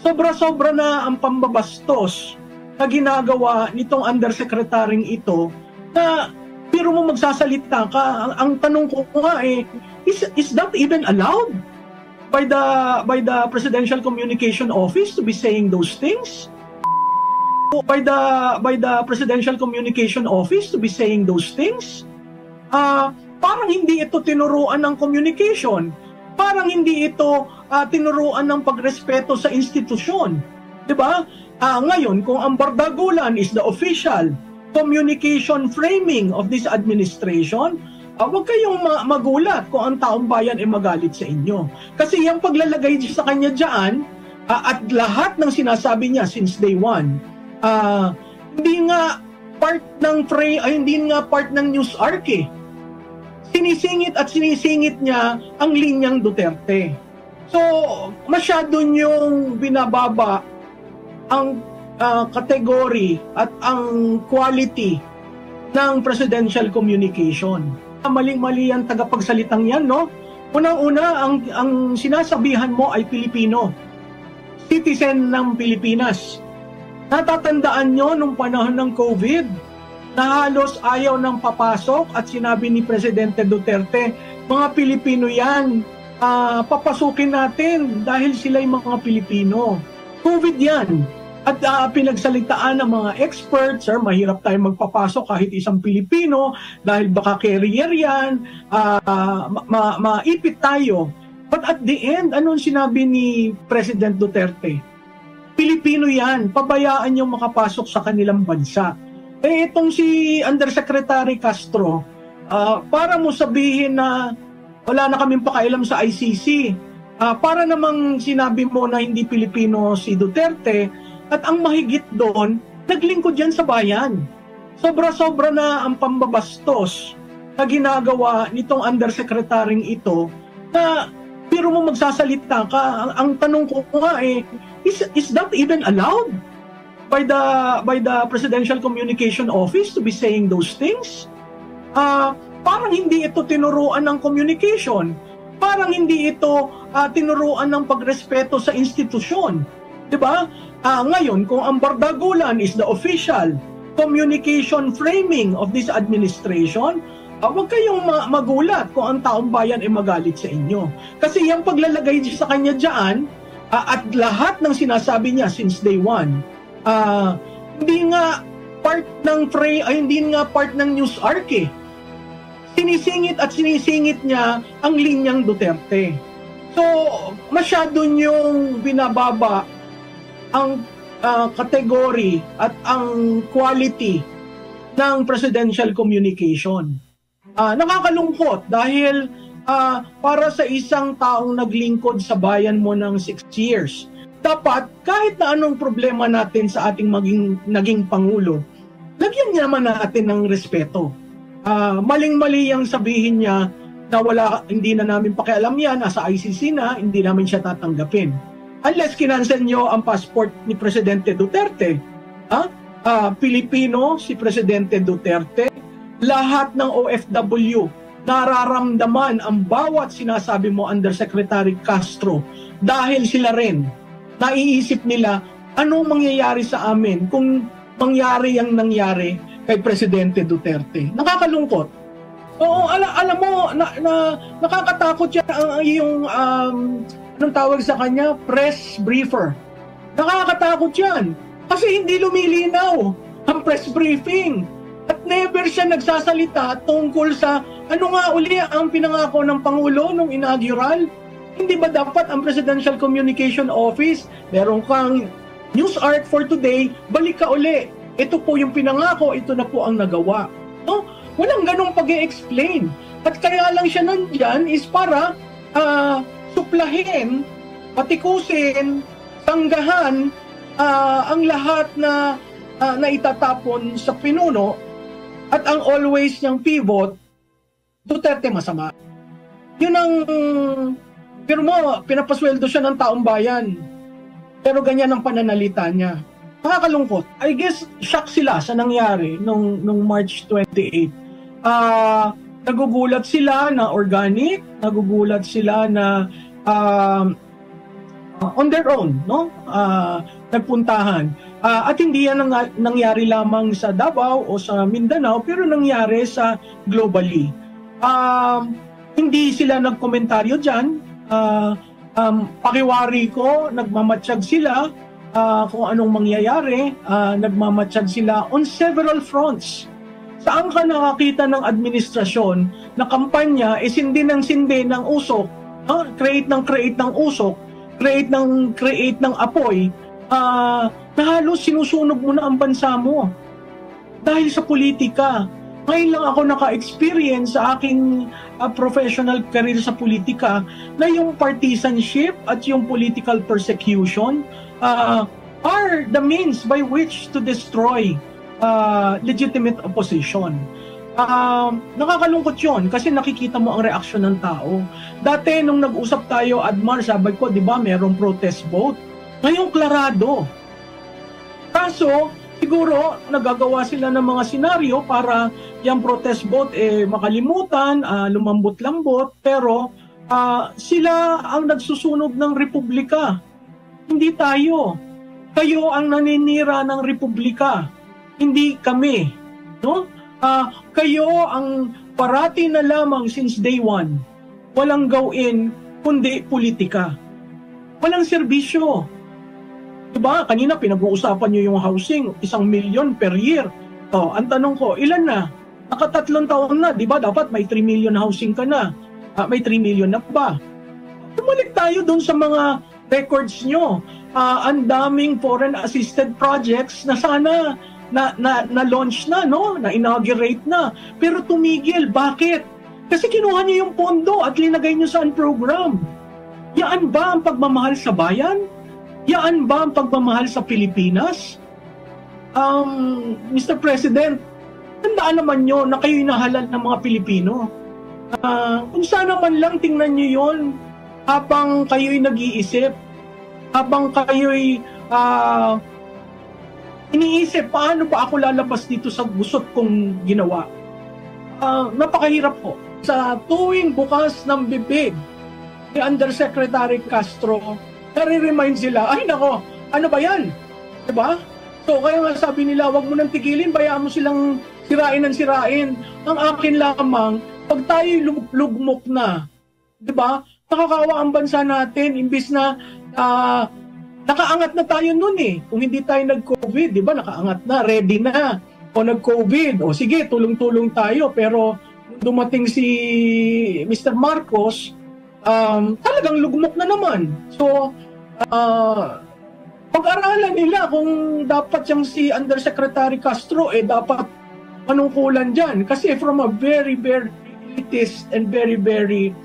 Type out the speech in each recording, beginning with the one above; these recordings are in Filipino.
Sobra-sobra na ang pambabastos na ginagawa nitong undersecretarying ito na pero mo magsasalita ka. Ang tanong ko nga is that even allowed by the Presidential Communication Office to be saying those things? By the Presidential Communication Office to be saying those things? Parang hindi ito tinuruan ng communication. Parang hindi ito tinuruan ng pagrespeto sa institusyon. Diba? Ngayon, kung ang bardagulan is the official communication framing of this administration, huwag kayong magulat kung ang taong bayan ay magalit sa inyo. Kasi yung paglalagay sa kanya dyan, at lahat ng sinasabi niya since day one, hindi nga part ng news arc eh. Sinisingit niya ang linyang Duterte. So, masyado niyong binababa ang kategory at ang quality ng presidential communication. Maling-mali ang tagapagsalitang yan, no? Unang-una, ang sinasabihan mo ay Pilipino. Citizen ng Pilipinas. Natatandaan nyo nung panahon ng COVID na halos ayaw ng papasok at sinabi ni Presidente Duterte, mga Pilipino yan, papasukin natin dahil sila'y mga Pilipino. COVID yan. At pinagsalitaan ng mga experts, sir, mahirap tayo magpapasok kahit isang Pilipino dahil baka carrier yan, maipit tayo. But at the end, anong sinabi ni President Duterte? Pilipino yan, pabayaan niyong makapasok sa kanilang bansa. Itong si Undersecretary Castro, para mo sabihin na wala na kaming pakialam sa ICC, para namang sinabi mo na hindi Pilipino si Duterte, at ang mahigit doon, naglingkod yan sa bayan. Sobra-sobra na ang pambabastos na ginagawa nitong undersecretarying ito na pero mo magsasalita ka. Ang tanong ko nga is that even allowed by the Presidential Communication Office to be saying those things? Parang hindi ito tinuruan ng communication. Parang hindi ito tinuruan ng pagrespeto sa institusyon. Diba? Ngayon, kung ang bardagulan is the official communication framing of this administration, huwag kayong magulat kung ang taong bayan ay magalit sa inyo. Kasi yung paglalagay sa kanya dyan, at lahat ng sinasabi niya since day one, hindi nga part ng news arc eh. Sinisingit niya ang linyang Duterte. So, masyado niyong binababa ang kategory at ang quality ng presidential communication. Nakakalungkot dahil para sa isang taong naglingkod sa bayan mo ng 6 years, dapat kahit na anong problema natin sa ating naging Pangulo, lagyan niya naman natin ng respeto. Maling-mali ang sabihin niya na hindi na namin pakialam yan, nasa ICC na, hindi namin siya tatanggapin. Unless kinansel nyo ang passport ni Presidente Duterte. Pilipino si Presidente Duterte, lahat ng OFW nararamdaman ang bawat sinasabi mo Undersecretary Castro dahil sila rin naiisip nila anong mangyayari sa amin kung mangyari ang nangyari kay Presidente Duterte. Nakakalungkot. Oo, alam mo, nakakatakot yan yung anong tawag sa kanya? Press briefer. Nakakatakot yan. Kasi hindi lumilinaw ang press briefing. At never siya nagsasalita tungkol sa ano nga uli ang pinangako ng Pangulo nung inaugural. Hindi ba dapat ang Presidential Communication Office, meron kang news arc for today, balik ka uli. Ito po yung pinangako, ito na po ang nagawa. No? Walang ganong pag-i-explain. At kaya lang siya nandyan is para suplahin, patikusin, tanggahan ang lahat na itatapon sa pinuno at ang always niyang pivot, Duterte masama. Yun ang, pero mo, pinapasweldo siya ng taong bayan. Pero ganyan ang pananalita niya. Nakakalungkot. I guess, shock sila sa nangyari nung March 28. Nagugulat sila na organic, nagugulat sila na on their own, no? Nagpuntahan. At hindi yan nangyari lamang sa Davao o sa Mindanao, pero nangyari sa globally. Hindi sila nagkomentaryo dyan. Pakiwari ko, nagmamatsyag sila kung anong mangyayari. Nagmamatsyag sila on several fronts. Saan ka nakakita ng administrasyon na kampanya sindi ng usok, create ng usok, create ng apoy, na halos sinusunog mo na ang bansa mo dahil sa politika. Ngayon lang ako naka-experience sa aking professional career sa politika na yung partisanship at yung political persecution are the means by which to destroy legitimate opposition. Nakakalungkot yun kasi nakikita mo ang reaksyon ng tao. Dati nung nag-usap tayo, Admar, sabi ko, di ba, merong protest vote. Ngayon, klarado. Kaso, siguro, nagagawa sila ng mga senaryo para yung protest vote makalimutan, lumambot-lambot, pero sila ang nagsusunog ng republika. Hindi tayo. Kayo ang naninira ng republika. Hindi kami. No? Kayo ang parati na lamang since day one. Walang gawin, kundi politika. Walang serbisyo. Diba? Kanina pinag-uusapan nyo yung housing, 1 million per year. Ang tanong ko, ilan na? Naka-3 taon na, diba? Dapat may 3 million housing ka na. May 3 million na ba? Bumalik tayo dun sa mga records nyo. Ang daming foreign assisted projects na sana na-launch na, no? Na-inaugurate na. Pero tumigil. Bakit? Kasi kinuha nyo yung pondo at linagay nyo sa program. Yaan ba ang pagmamahal sa bayan? Yaan ba ang pagmamahal sa Pilipinas? Mr. President, tandaan naman nyo na kayo'y nahalal ng mga Pilipino. Kung sana man lang tingnan nyo yon habang kayo'y nag-iisip, habang kayo'y iniisip, paano ba ako lalabas dito sa gusot kong ginawa? Napakahirap po. Sa tuwing bukas ng bibig ni Undersecretary Castro, nare-remind sila, ay nako, ano ba yan? Diba? So kaya nga sabi nila, wag mo nang tigilin, bayaan mo silang sirain ng sirain. Ang akin lamang, pag tayo'y lugmok na, diba? Nakakawa ang bansa natin, imbis na nakaangat na tayo nun Kung hindi tayo nag-COVID, diba? Nakaangat na, ready na. O nag-COVID, o sige, tulong-tulong tayo. Pero dumating si Mr. Marcos, talagang lugmok na naman. So, pag-aralan nila kung dapat yung si Undersecretary Castro, dapat manungkulan dyan. Kasi from a very, very elitist and very, very,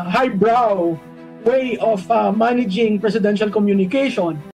highbrow way of managing presidential communication,